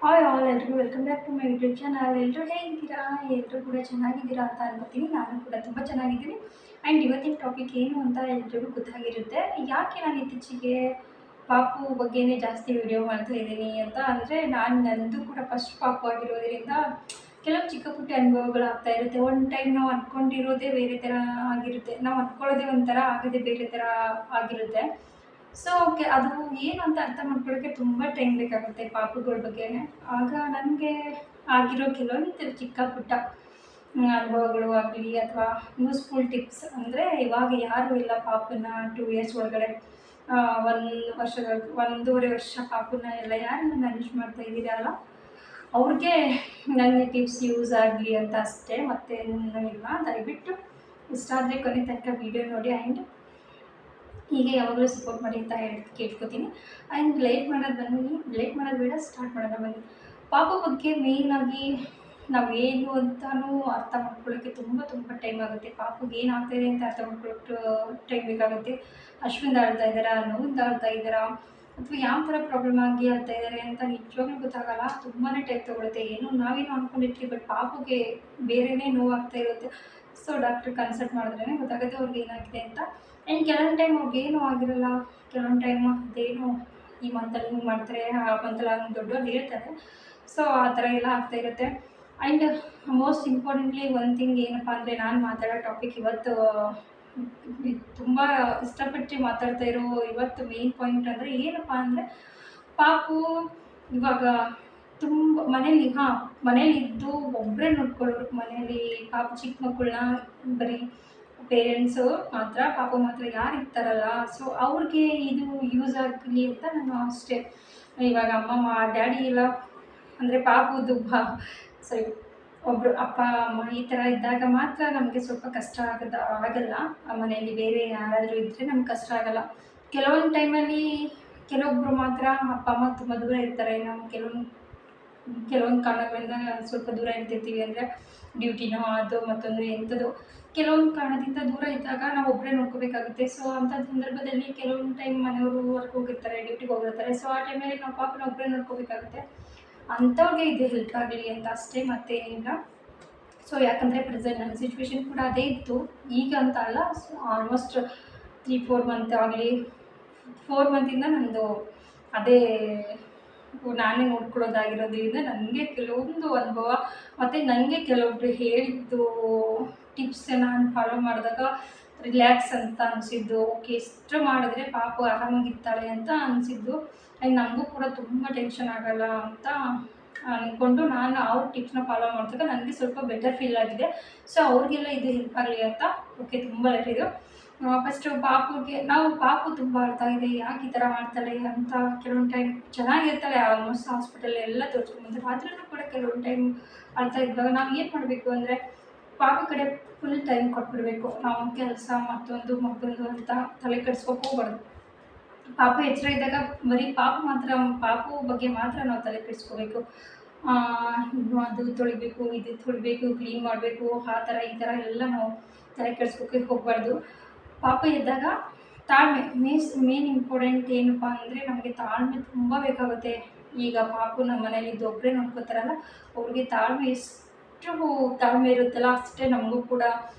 Hi all ಎಲ್ರಿಗೂ welcome back to my YouTube channel. ಎಲ್ಲರೂ ಹೇಗಿದ್ದೀರಾ? ಎಲ್ಲರೂ ಕೂಡ ಚೆನ್ನಾಗಿದ್ದೀರಾ ಅಂತ ಅನ್ಕೋತೀನಿ. ನಾನು ಕೂಡ ತುಂಬ ಚೆನ್ನಾಗಿದ್ದೀನಿ. ಆ್ಯಂಡ್ ಇವತ್ತಿನ ಟಾಪಿಕ್ ಏನು ಅಂತ ಎಲ್ರಿಗೂ ಗೊತ್ತಾಗಿರುತ್ತೆ. ಯಾಕೆ ನಾನು ಇತ್ತೀಚೆಗೆ ಪಾಪು ಬಗ್ಗೆನೇ ಜಾಸ್ತಿ ವಿಡಿಯೋ ಮಾಡ್ತಾ ಇದ್ದೀನಿ ಅಂತ ಅಂದರೆ, ನಂದು ಕೂಡ ಫಸ್ಟ್ ಪಾಪು ಆಗಿರೋದ್ರಿಂದ ಕೆಲವು ಚಿಕ್ಕ ಪುಟ್ಟ ಅನುಭವಗಳು ಆಗ್ತಾ ಇರುತ್ತೆ. ಒಂದು ಟೈಮ್ ನಾವು ಅಂದ್ಕೊಂಡಿರೋದೇ ಬೇರೆ ಥರ ಆಗಿರುತ್ತೆ, ನಾವು ಅಂದ್ಕೊಳ್ಳೋದೇ ಒಂಥರ ಆಗದೆ ಬೇರೆ ಥರ ಆಗಿರುತ್ತೆ. ಸೊ ಅದು ಏನು ಅಂತ ಅರ್ಥ ಮಾಡ್ಕೊಳ್ಳೋಕ್ಕೆ ತುಂಬ ಟೈಮ್ ಬೇಕಾಗುತ್ತೆ ಪಾಪುಗಳ ಬಗ್ಗೆನೇ. ಆಗ ನನಗೆ ಆಗಿರೋ ಕೆಲವೊಂದು ಚಿಕ್ಕ ಪುಟ್ಟ ಅನುಭವಗಳು ಆಗಲಿ ಅಥವಾ ಯೂಸ್ಫುಲ್ ಟಿಪ್ಸ್ ಅಂದರೆ, ಇವಾಗ ಯಾರೂ ಇಲ್ಲ ಪಾಪುನ 2 ಇಯರ್ಸ್ ಒಳಗಡೆ 1 ವರ್ಷದ 1.5 ವರ್ಷ ಪಾಪುನ ಎಲ್ಲ ಯಾರೆಲ್ಲ ಮ್ಯಾನೇಜ್ ಮಾಡ್ತಾ ಇದ್ದೀರಲ್ಲ ಅವ್ರಿಗೆ ನನ್ನ ಟಿಪ್ಸ್ ಯೂಸ್ ಆಗಲಿ ಅಂತ ಅಷ್ಟೇ, ಮತ್ತೇನೂ ಇಲ್ಲ. ದಯವಿಟ್ಟು ಇಷ್ಟ ಆದರೆ ಕೊನೆ ತನಕ ವೀಡಿಯೋ ನೋಡಿ. ಆ್ಯಂಡ್ ಹೀಗೆ ಯಾವಾಗಲೂ ಸಪೋರ್ಟ್ ಮಾಡಿ ಅಂತ ಕೇಳ್ಕೊತೀನಿ. ಆ್ಯಂಡ್ ಲೇಟ್ ಮಾಡೋದು ಬೇಡ, ಸ್ಟಾರ್ಟ್ ಮಾಡೋಣ ಬನ್ನಿ. ಪಾಪ ಬಗ್ಗೆ ಮೇಯ್ನಾಗಿ ನಾವೇನು ಅಂತಲೂ ಅರ್ಥ ಮಾಡ್ಕೊಳ್ಳೋಕ್ಕೆ ತುಂಬ ತುಂಬ ಟೈಮ್ ಆಗುತ್ತೆ. ಪಾಪಗೆ ಏನಾಗ್ತಾಯಿದೆ ಅಂತ ಅರ್ಥ ಮಾಡ್ಕೊಳ್ಳೋಕ್ಕೆ ಟೈಮ್ ಬೇಕಾಗುತ್ತೆ. ಅಶ್ವಿಂದ ಆಡ್ತಾ ಇದ್ದಾರಾ, ನೋವಿಂದ ಆಡ್ತಾ ಇದ್ದಾರಾ, ಅಥವಾ ಯಾವ ಥರ ಪ್ರಾಬ್ಲಮ್ ಆಗಿ ಆಡ್ತಾ ಇದ್ದಾರೆ ಅಂತ ನಿಜವಾಗ್ಲೂ ಗೊತ್ತಾಗಲ್ಲ. ತುಂಬಾ ಟೈಮ್ ತೊಗೊಳುತ್ತೆ. ನಾವೇನು ಅಂದ್ಕೊಂಡಿರ್ತೀವಿ, ಬಟ್ ಪಾಪುಗೆ ಬೇರೆಯೇ ನೋವಾಗ್ತಾ ಇರುತ್ತೆ. ಸೊ ಡಾಕ್ಟ್ರ್ ಕನ್ಸಲ್ಟ್ ಮಾಡಿದ್ರೇ ಗೊತ್ತಾಗುತ್ತೆ ಅವ್ರಿಗೆ ಏನಾಗಿದೆ ಅಂತ. ಆ್ಯಂಡ್ ಕೆಲವೊಂದು ಟೈಮ್ ಅವ್ರಿಗೇನೂ ಆಗಿರಲ್ಲ. ಕೆಲವೊಂದು ಟೈಮ್ ಅದೇನು ಈ ಮಂತಲ್ಲಿ ಹಿಂಗೆ ಮಾಡ್ತಾರೆ, ಆ ಮಂತಲ್ಲಿ ಹಂಗೆ ದೊಡ್ಡವ್ರು ಹೇಳ್ತಾರೆ. ಸೊ ಆ ಥರ ಎಲ್ಲ ಆಗ್ತಾಯಿರುತ್ತೆ. ಆ್ಯಂಡ್ ಮೋಸ್ಟ್ ಇಂಪಾರ್ಟೆಂಟ್ಲಿ ಒಂದು ಥಿಂಗ್ ಏನಪ್ಪ ಅಂದರೆ, ನಾನು ಮಾತಾಡೋ ಟಾಪಿಕ್ ಇವತ್ತು ತುಂಬ ಇಷ್ಟಪಟ್ಟು ಮಾತಾಡ್ತಾ ಇರೋ ಇವತ್ತು ಮೇನ್ ಪಾಯಿಂಟ್ ಅಂದರೆ ಏನಪ್ಪ ಅಂದರೆ, ಪಾಪು ಇವಾಗ ತುಂಬ ಮನೇಲಿದ್ದು ಒಬ್ಬರೇ ನೋಡ್ಕೊಳ್ಳೋರು. ಮನೇಲಿ ಪಾಪು ಚಿಕ್ಕ ಮಕ್ಕಳನ್ನ ಬರೀ ಪೇರೆಂಟ್ಸು ಮಾತ್ರ, ಪಾಪು ಮಾತ್ರ ಯಾರು ಇರ್ತಾರಲ್ಲ, ಸೊ ಅವ್ರಿಗೆ ಇದು ಯೂಸ್ ಆಗಲಿ ಅಂತ ನಾನು ಅಷ್ಟೇ. ಇವಾಗ ಅಮ್ಮಮ್ಮ ಡ್ಯಾಡಿ ಎಲ್ಲ ಅಂದರೆ ಪಾಪುದು ಸರಿ ಒಬ್ಬರು ಅಪ್ಪ ಅಮ್ಮ ಈ ಥರ ಇದ್ದಾಗ ಮಾತ್ರ ನಮಗೆ ಸ್ವಲ್ಪ ಕಷ್ಟ ಆಗಲ್ಲ. ಮನೆಯಲ್ಲಿ ಬೇರೆ ಯಾರಾದರೂ ಇದ್ದರೆ ನಮ್ಗೆ ಕಷ್ಟ ಆಗಲ್ಲ. ಕೆಲವೊಂದು ಟೈಮಲ್ಲಿ ಕೆಲವೊಬ್ಬರು ಮಾತ್ರ ಅಪ್ಪ ಅಮ್ಮ ತುಂಬ ದೂರ ಇರ್ತಾರೆ. ನಾವು ಕೆಲವೊಂದು ಕಾರಣಗಳಿಂದ ಸ್ವಲ್ಪ ದೂರ ಇರ್ತಿರ್ತೀವಿ. ಅಂದರೆ ಡ್ಯೂಟಿನೋ ಅದು ಮತ್ತೊಂದು ಎಂಥದೋ ಕೆಲವೊಂದು ಕಾರಣದಿಂದ ದೂರ ಇದ್ದಾಗ ನಾವು ಒಬ್ಬರೇ ನೋಡ್ಕೋಬೇಕಾಗುತ್ತೆ. ಸೊ ಅಂಥ ಸಂದರ್ಭದಲ್ಲಿ ಕೆಲವೊಂದು ಟೈಮ್ ಮನೆಯವರು ವರ್ಕ್ ಹೋಗಿರ್ತಾರೆ, ಡ್ಯೂಟಿಗೆ ಹೋಗಿರ್ತಾರೆ. ಸೊ ಆ ಟೈಮಲ್ಲಿ ನಾವು ಪಾಪನ ಒಬ್ಬರೇ ನೋಡ್ಕೋಬೇಕಾಗುತ್ತೆ. ಅಂಥವ್ರಿಗೆ ಇದು ಹೆಲ್ಪ್ ಆಗಲಿ ಅಂತ ಅಷ್ಟೇ, ಮತ್ತೇನಿಲ್ಲ. ಸೊ ಯಾಕಂದರೆ ಪ್ರೆಸೆಂಟ್ ನನ್ನ ಸಿಚುವೇಶನ್ ಕೂಡ ಅದೇ ಇತ್ತು. ಈಗ ಅಂತ ಅಲ್ಲ, ಸೊ ಆಲ್ಮೋಸ್ಟ್ 3-4 ಮಂತ್ ಆಗಲಿ, 4 ಮಂತಿಂದ ನಂದು ಅದೇ ನಾನೇ ನೋಡ್ಕೊಳ್ಳೋದಾಗಿರೋದ್ರಿಂದ ನನಗೆ ಕೆಲವೊಂದು ಅನುಭವ ಮತ್ತು ನನಗೆ ಕೆಲವೊಬ್ಬರು ಹೇಳಿದ್ದು ಟಿಪ್ಸ್ ನಾನು ಫಾಲೋ ಮಾಡಿದಾಗ ರಿಲ್ಯಾಕ್ಸ್ ಅಂತ ಅನಿಸಿದ್ದು. ಓಕೆ, ಇಷ್ಟು ಮಾಡಿದ್ರೆ ಪಾಪು ಆರಾಮಾಗಿರ್ತಾಳೆ ಅಂತ ಅನಿಸಿದ್ದು. ಆ್ಯಂಡ್ ನನಗೂ ಕೂಡ ತುಂಬ ಟೆನ್ಷನ್ ಆಗೋಲ್ಲ ಅಂತ ಅಂದ್ಕೊಂಡು ನಾನು ಅವ್ರ ಟಿಪ್ಸ್ನ ಫಾಲೋ ಮಾಡಿದಾಗ ನನಗೆ ಸ್ವಲ್ಪ ಬೆಟರ್ ಫೀಲ್ ಆಗಿದೆ. ಸೊ ಅವ್ರಿಗೆಲ್ಲ ಇದು ಹೆಲ್ಪ್ ಆಗಲಿ ಅಂತ. ಓಕೆ, ತುಂಬ ಒಳ್ಳೆಯದು. ಫಸ್ಟು ಪಾಪು ತುಂಬ ಅಳ್ತಾ ಇದೆ, ಯಾಕೆ ಈ ಥರ ಮಾಡ್ತಾಳೆ ಅಂತ ಕೆಲವೊಂದು ಟೈಮ್ ಚೆನ್ನಾಗಿರ್ತಾಳೆ. ಆಲ್ಮೋಸ್ಟ್ ಹಾಸ್ಪಿಟಲ್ ಎಲ್ಲ ತೋರಿಸ್ಕೊಂಡ್ಬಂದ್ರೆ ಆದ್ರೂ ಕೂಡ ಕೆಲವೊಂದು ಟೈಮ್ ಅಳ್ತಾ ಇದ್ದಾಗ ನಾವು ಏನು ಮಾಡಬೇಕು ಅಂದರೆ, ಪಾಪು ಕಡೆ ಫುಲ್ ಟೈಮ್ ಕೊಟ್ಬಿಡಬೇಕು. ನಾವು ಕೆಲಸ ಮತ್ತೊಂದು ಮತ್ತೊಂದು ಅಂತ ತಲೆ ಕೆಡಿಸ್ಕೋಕೆ ಹೋಗ್ಬಾರ್ದು. ಪಾಪು ಎಚ್ಚರ ಇದ್ದಾಗ ಬರೀ ಪಾಪು ಬಗ್ಗೆ ಮಾತ್ರ ನಾವು ತಲೆ ಕೆಡಿಸ್ಕೋಬೇಕು. ಅದು ತೊಳಿಬೇಕು, ಇದು ತೊಳಿಬೇಕು, ಕ್ಲೀನ್ ಮಾಡಬೇಕು, ಆ ಥರ ಈ ಥರ ಎಲ್ಲ ನಾವು ತಲೆ ಕೆಡಿಸ್ಕೋಕೆ ಹೋಗಬಾರ್ದು. ಪಾಪು ಇದ್ದಾಗ ತಾಳ್ಮೆ ಮೇನ್ ಇಂಪಾರ್ಟೆಂಟ್ ಏನಪ್ಪ ಅಂದರೆ, ನಮಗೆ ತಾಳ್ಮೆ ತುಂಬ ಬೇಕಾಗುತ್ತೆ. ಈಗ ಪಾಪು ನಮ್ಮ ಮನೇಲಿದ್ದು ಒಬ್ಬರೇ ನೋಡ್ಕೋತಾರಲ್ಲ, ಅವ್ರಿಗೆ ತಾಳ್ಮೆ ಇರುತ್ತಲ್ಲ, ಅಷ್ಟೇ ನಮಗೂ ಕೂಡ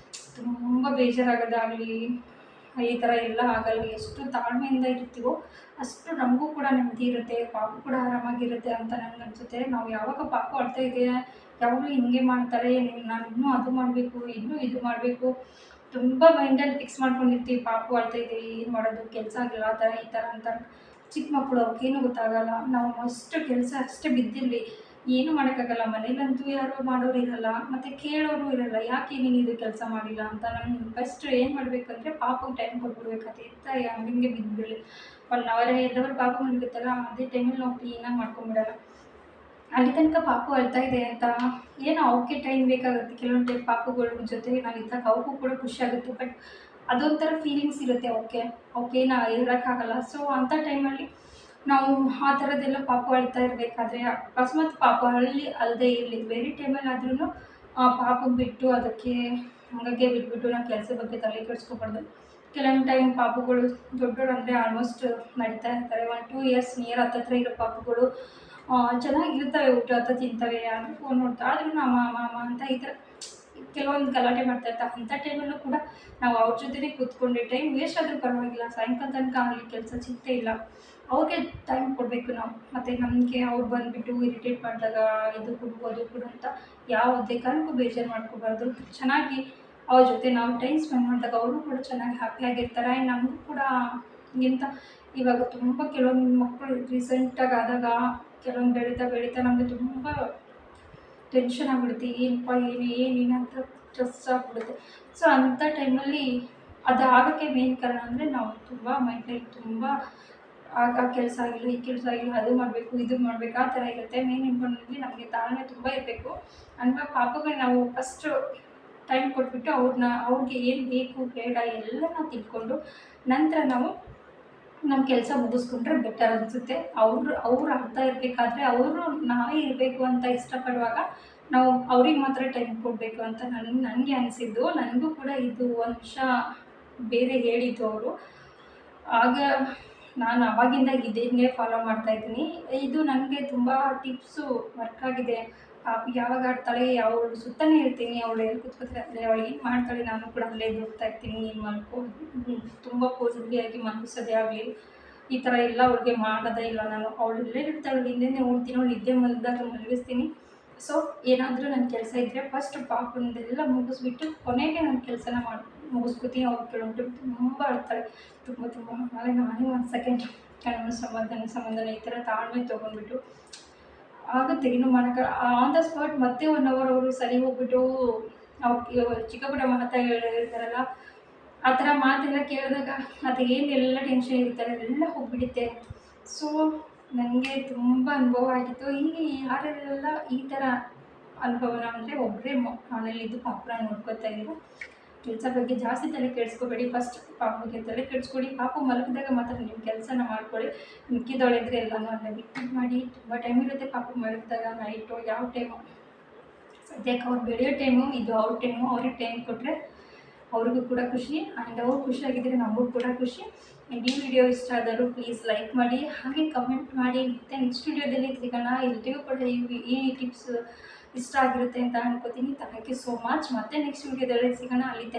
ತುಂಬ ಬೇಜಾರಾಗೋದಾಗಲಿ ಈ ಥರ ಎಲ್ಲ ಆಗಲ್ಲ. ಎಷ್ಟು ತಾಳ್ಮೆಯಿಂದ ಇರ್ತೀವೋ ಅಷ್ಟು ನಮಗೂ ಕೂಡ ನೆಮ್ಮದಿ ಇರುತ್ತೆ, ಪಾಪು ಕೂಡ ಆರಾಮಾಗಿರುತ್ತೆ ಅಂತ ನನಗನ್ಸುತ್ತೆ. ನಾವು ಯಾವಾಗ ಪಾಪು ಅಳ್ತಾ ಇದೆ, ಯಾವಾಗಲೂ ಹಿಂಗೆ ಮಾಡ್ತಾರೆ, ನಾನು ಇನ್ನೂ ಅದು ಮಾಡಬೇಕು, ಇನ್ನೂ ಇದು ಮಾಡಬೇಕು, ತುಂಬ ಮೈಂಡಲ್ಲಿ ಫಿಕ್ಸ್ ಮಾಡ್ಕೊಂಡಿರ್ತೀವಿ. ಪಾಪು ಅಳ್ತಾ ಇದೆ, ಏನು ಮಾಡೋದು, ಕೆಲಸ ಆಗಿಲ್ಲ, ಆ ಥರ ಈ ಥರ ಅಂತ. ಚಿಕ್ಕ ಮಕ್ಕಳು ಅವ್ರಿಗೇನು ಗೊತ್ತಾಗಲ್ಲ. ನಾವು ಅಷ್ಟು ಕೆಲಸ ಅಷ್ಟೇ ಬಿದ್ದಿರಲಿ, ಏನೂ ಮಾಡೋಕ್ಕಾಗಲ್ಲ. ಮನೇಲಂತೂ ಯಾರೂ ಮಾಡೋರು ಇರಲ್ಲ, ಮತ್ತು ಕೇಳೋರು ಇರಲ್ಲ, ಯಾಕೆ ನೀನು ಇದು ಕೆಲಸ ಮಾಡಿಲ್ಲ ಅಂತ. ನಾನು ಫಸ್ಟ್ ಏನು ಮಾಡಬೇಕಂದ್ರೆ, ಪಾಪುಗೆ ಟೈಮ್ ಕೊಟ್ಬಿಡ್ಬೇಕು. ಅದು ಎತ್ತ ಹಂಗೆ ಬಿದ್ದುಬಿಡಲಿ, 1 ಅವರ್ ಎದ್ದವರು ಪಾಪು ಮಲಗುತ್ತಲ್ಲ, ಅದೇ ಟೈಮಲ್ಲಿ ನಾವು ಕ್ಲೀನಾಗಿ ಮಾಡ್ಕೊಂಬಿಡೋಣ. ಅಲ್ಲಿ ತನಕ ಪಾಪು ಅಳ್ತಾ ಇದೆ ಅಂತ ಏನೋ ಅವಕ್ಕೆ ಟೈಮ್ ಬೇಕಾಗುತ್ತೆ. ಕೆಲವೊಂದು ಟೈಮ್ ಪಾಪುಗಳ ಜೊತೆ ನಾವು ಇದ್ದಾಗ ಅವಕ್ಕೂ ಕೂಡ ಖುಷಿಯಾಗುತ್ತೆ. ಬಟ್ ಅದೊಂಥರ ಫೀಲಿಂಗ್ಸ್ ಇರುತ್ತೆ ಅವಕ್ಕೆ ನಾವು ಇರೋಕ್ಕಾಗಲ್ಲ. ಸೊ ಅಂಥ ಟೈಮಲ್ಲಿ ನಾವು ಆ ಥರದ್ದೆಲ್ಲ ಪಾಪು ಅಳ್ತಾ ಇರಬೇಕಾದ್ರೆ, ಅಕಸ್ಮಾತ್ ಪಾಪು ಅಳದೇ ಇರಲಿ, ಬೇರೆ ಟೈಮಲ್ಲಿ ಆದ್ರೂ ಪಾಪುಗೆ ಬಿಟ್ಟು ಅದಕ್ಕೆ ಹಾಗಾಗಿ ಬಿಟ್ಬಿಟ್ಟು ನಾವು ಕೆಲಸದ ಬಗ್ಗೆ ತಲೆ ಕೆಡಿಸ್ಕೋಬಾರ್ದು. ಕೆಲವೊಂದು ಟೈಮ್ ಪಾಪುಗಳು ದೊಡ್ಡೋರು ಅಂದರೆ ಆಲ್ಮೋಸ್ಟ್ ನಡೀತಾ ಇರ್ತಾರೆ. 1-2 ಇಯರ್ಸ್ ನಿಯರ್ ಹತ್ತತ್ರ ಇರೋ ಪಾಪುಗಳು ಚೆನ್ನಾಗಿರ್ತವೆ, ಊಟ ಅಂತ ತಿಂತವೆ, ಆದರೂ ಫೋನ್ ನೋಡ್ತಾ ಆದ್ರೂ ಅಮ್ಮ ಅಮ್ಮ ಅಮ್ಮ ಅಂತ ಈ ಥರ ಕೆಲವೊಂದು ಗಲಾಟೆ ಮಾಡ್ತಾಯಿರ್ತಾರೆ. ಅಂಥ ಟೈಮಲ್ಲೂ ಕೂಡ ನಾವು ಅವ್ರ ಜೊತೆನೇ ಕೂತ್ಕೊಂಡು ಟೈಮ್ ವೇಸ್ಟ್ ಆದರೂ ಪರವಾಗಿಲ್ಲ, ಸಾಯಂಕಾಲ ತನಕ ಆಗಲಿ ಕೆಲಸ ಸಿಗ್ತೇ ಇಲ್ಲ, ಅವ್ರಿಗೆ ಟೈಮ್ ಕೊಡಬೇಕು ನಾವು. ಮತ್ತು ನಮಗೆ ಅವ್ರು ಬಂದುಬಿಟ್ಟು ಇರಿಟೇಟ್ ಮಾಡಿದಾಗ ಇದು ಕೊಡು ಅದು ಕೊಡು ಅಂತ ಯಾವುದೇ ಕಾರಣಕ್ಕೂ ಬೇಜಾರು ಮಾಡ್ಕೋಬಾರ್ದು. ಚೆನ್ನಾಗಿ ಅವ್ರ ಜೊತೆ ನಾವು ಟೈಮ್ ಸ್ಪೆಂಡ್ ಮಾಡಿದಾಗ ಅವರು ಕೂಡ ಚೆನ್ನಾಗಿ ಹ್ಯಾಪಿಯಾಗಿರ್ತಾರೆ. ಆ್ಯಂಡ್ ನಮಗೂ ಕೂಡ ಇಂಥ ಇವಾಗ ತುಂಬ ಕೆಲವೊಂದು ಮಕ್ಕಳು ರೀಸೆಂಟಾಗಿ ಆದಾಗ ಕೆಲವೊಂದು ಬೆಳೀತಾ ಬೆಳೀತಾ ನಮಗೆ ತುಂಬ ಟೆನ್ಷನ್ ಆಗಿಬಿಡುತ್ತೆ. ಏನಪ್ಪ ಏನೇನು ಅಂತ ಸ್ಟ್ರೆಸ್ ಆಗಿಬಿಡುತ್ತೆ. ಸೊ ಅಂಥ ಟೈಮಲ್ಲಿ ಅದು ಆಗೋಕ್ಕೆ ಮೇನ್ ಕಾರಣ ಅಂದರೆ ನಾವು ತುಂಬ ಮೈಂಡಲ್ಲಿ ತುಂಬ ಆ ಕೆಲಸ ಆಗಿಲ್ಲ, ಈ ಕೆಲಸ ಆಗಿಲ್ಲ, ಅದು ಮಾಡಬೇಕು ಇದು ಮಾಡಬೇಕು ಆ ಥರ ಇರುತ್ತೆ. ಮೇನ್ ಇಂಪಾರ್ಟೆಂಟ್ಲಿ ನಮಗೆ ತಾಳ್ಮೆ ತುಂಬ ಇರಬೇಕು. ಅಂದರೆ ಪಾಪಗೆ ನಾವು ಫಸ್ಟು ಟೈಮ್ ಕೊಟ್ಬಿಟ್ಟು ಅವ್ರಿಗೆ ಏನು ಬೇಕು ಬೇಡ ಎಲ್ಲನ ತಿಳ್ಕೊಂಡು ನಂತರ ನಾವು ನಮ್ಮ ಕೆಲಸ ಮುಗಿಸ್ಕೊಂಡ್ರೆ ಬೆಟರ್ ಅನಿಸುತ್ತೆ. ಅವ್ರು ಅರ್ಥ ಇರಬೇಕಾದ್ರೆ ಅವರು ನಾವೇ ಇರಬೇಕು ಅಂತ ಇಷ್ಟಪಡುವಾಗ ನಾವು ಅವ್ರಿಗೆ ಮಾತ್ರ ಟೈಮ್ ಕೊಡಬೇಕು ಅಂತ ನನಗೆ ಅನಿಸಿದ್ದು. ನನಗೂ ಕೂಡ ಇದು ಒಂದು ವಿಷಯ ಬೇರೆ ಹೇಳಿದ್ದು ಅವರು. ಆಗ ನಾನು ಆವಾಗಿಂದ ಇದನ್ನೇ ಫಾಲೋ ಮಾಡ್ತಾಯಿದ್ದೀನಿ. ಇದು ನನಗೆ ತುಂಬ ಟಿಪ್ಸು ವರ್ಕ್ ಆಗಿದೆ. ಯಾವಾಗ ಆಡ್ತಾಳೆ ಅವಳು ಸುತ್ತಲೇ ಇರ್ತೀನಿ, ಅವಳು ಎಲ್ಲಿ ಕೂತ್ಕೊತಾರೆ ಅವಳು ಏನು ಮಾಡ್ತಾಳೆ ನಾನು ಕೂಡ ಅಲ್ಲೇ ನೋಡ್ತಾ ಇರ್ತೀನಿ. ತುಂಬ ಪೋಸಿಟಿವಿಯಾಗಿ ಮನಗಿಸೋದೇ ಆಗಲಿ ಈ ಥರ ಎಲ್ಲ ಅವ್ಳಿಗೆ ಮಾಡೋದೇ ಇಲ್ಲ ನಾನು. ಅವಳು ಎಲ್ಲೇ ಇರ್ತಾಳೆ ಹಿಂದೆನೇ ನೋಡ್ತೀನಿ, ಅವಳು ನಿದ್ದೆ ಮಲಗಿದಾಗ ಮಲಗಿಸ್ತೀನಿ. ಸೊ ಏನಾದರೂ ನನ್ನ ಕೆಲಸ ಇದ್ದರೆ ಫಸ್ಟ್ ಪಾಪನದೆಲ್ಲ ಮುಗಿಸ್ಬಿಟ್ಟು ಕೊನೆಗೆ ನನ್ನ ಕೆಲಸನ ಮುಗಿಸ್ಕೊತೀನಿ. ಅವ್ರು ಕೆಲವೊಂದು ತುಂಬ ಅಳ್ತಾಳೆ, ತುಂಬ ಆಮೇಲೆ ನಾನೇ ಒಂದು ಸೆಕೆಂಡ್ ಸಮಾಧಾನ ಈ ಥರ ತಾಳ್ಮೆ ತೊಗೊಂಡ್ಬಿಟ್ಟು ಆಗುತ್ತೆ. ಇನ್ನೂ ಮಾಡೋಕ್ಕೆ ಆನ್ ದ ಸ್ಪಾಟ್ ಮತ್ತೆ 1 ಅವರ್ ಅವರು ಸರಿ ಹೋಗ್ಬಿಟ್ಟು ಅವ್ರು ಚಿಕ್ಕ ಪುಟ್ಟ ಮಾತಾಡ್ತಾರಲ್ಲ ಆ ಥರ ಮಾತೆಲ್ಲ ಕೇಳಿದಾಗ ಅದು ಏನೆಲ್ಲ ಟೆನ್ಷನ್ ಇರ್ತಾರೆ ಎಲ್ಲ ಹೋಗ್ಬಿಡುತ್ತೆ. ಸೊ ನನಗೆ ತುಂಬ ಅನುಭವ ಆಗಿತ್ತು. ಹೀಗೆ ಯಾರೆಲ್ಲ ಈ ಥರ ಅನುಭವನ ಅಂದರೆ ಒಬ್ಬರೇ ಮನೇಲಿದ್ದು ಪಾಪನ ನೋಡ್ಕೊತಾ ಇದ್ದೀರಾ. ಕೆಲಸ ಬಗ್ಗೆ ಜಾಸ್ತಿ ತಲೆ ಕೆಡಿಸ್ಕೋಬೇಡಿ. ಫಸ್ಟ್ ಪಾಪುಗೆ ತಲೆ ಕೆಡಿಸ್ಕೊಡಿ. ಪಾಪು ಮಲಗಿದಾಗ ಮಾತ್ರ ನಿಮ್ಮ ಕೆಲಸನ ಮಾಡ್ಕೊಳ್ಳಿ. ಮಿಕ್ಕಿದವಳಿದ್ರೆ ಎಲ್ಲನೂ ಅಲ್ಲೇ ಬಿಟ್ಟು ಮಾಡಿ. ತುಂಬ ಟೈಮ್ ಇರುತ್ತೆ ಪಾಪು ಮಲಗಿದಾಗ, ನೈಟು ಯಾವ ಟೈಮು ಸದ್ಯಕ್ಕೆ ಅವ್ರು ಬೆಳೆಯೋ ಟೈಮು, ಇದು ಅವ್ರ ಟೈಮು. ಅವ್ರಿಗೆ ಟೈಮ್ ಕೊಟ್ಟರೆ ಅವ್ರಿಗೂ ಕೂಡ ಖುಷಿ, ಆ್ಯಂಡ್ ಅವ್ರು ಖುಷಿಯಾಗಿದ್ದರೆ ನಮಗೂ ಕೂಡ ಖುಷಿ. ಆ್ಯಂಡ್ ಈ ವಿಡಿಯೋ ಇಷ್ಟ ಆದರೂ ಪ್ಲೀಸ್ ಲೈಕ್ ಮಾಡಿ, ಹಾಗೆ ಕಮೆಂಟ್ ಮಾಡಿ. ಮತ್ತು ನೆಕ್ಸ್ಟ್ ವಿಡಿಯೋದಲ್ಲಿ ಸಿಗೋಣ. ಎಲ್ರಿಗೂ ಕೂಡ ಈ ಟಿಪ್ಸ್ ಇಷ್ಟ ಆಗಿರುತ್ತೆ ಅಂತ ಅನ್ಕೋತೀನಿ. Thank you so much. ಮತ್ತೆ ನೆಕ್ಸ್ಟ್ ವಿಡಿಯೋದಲ್ಲಿ ಸಿಗೋಣ. ಅಲ್ಲಿ ತನಕ